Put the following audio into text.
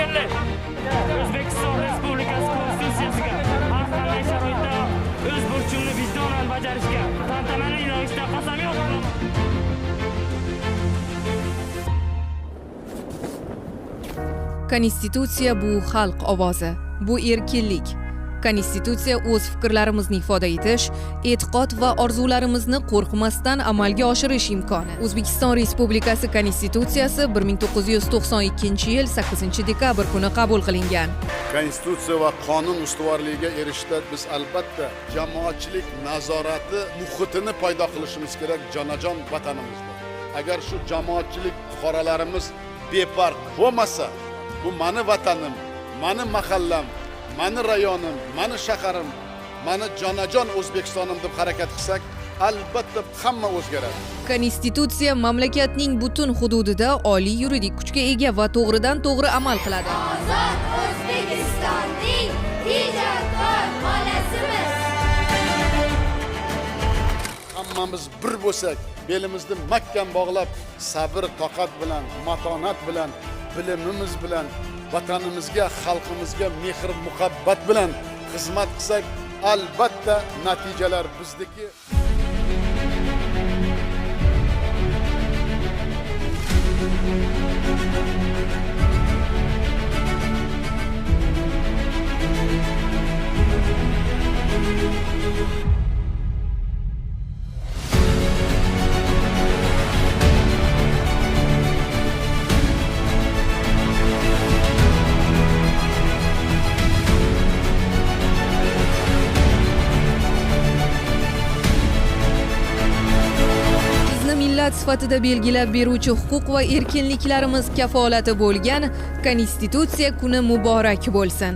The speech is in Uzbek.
To'yinli O'zbekiston Respublikasi Konstitutsiyasiga har qanday sharoitda o'z burchimni vijdonan bajarishga tantanali ravishda qasamyod qilaman. Konstitutsiya bu xalq ovozi, bu erkinlik. Konstitutsiya o'z fikrlarimizni ifoda etish, e'tiqod va orzularimizni qo'rqmasdan amalga oshirish imkoni. O'zbekiston Respublikasi Konstitutsiyasi 1992-yil 8-dekabr kuni qabul qilingan. Konstitutsiya va qonun ustuvorligiga erishishda biz albatta jamoatchilik nazorati muhitini paydo qilishimiz kerak jonajon vatanimizda. Agar shu jamoatchilik fuqarolarimiz befarq bo'lmasa, bu mani vatanim, mani mahallam, mani rayonim, mani shaharim, mani jonajon O'zbekistonim deb harakat qilsak, albatta hamma o'zgaradi. Konstitutsiya mamlakatning butun hududida oliy yuridik kuchga ega va to'g'ridan-to'g'ri amal qiladi. Ozod O'zbekistonning ijodkor bolasimiz. Hammamiz bir bo'lsak, belimizni mahkam bog'lab, sabr, toqat bilan, matonat bilan, bilimimiz bilan vatanimizga, xalqimizga mehr muhabbat bilan xizmat qilsak, albatta natijalar bizniki. Millat sifatida belgilab beruvchi huquq va erkinliklarimiz kafolati bo'lgan Konstitutsiya kuni muborak bo'lsin.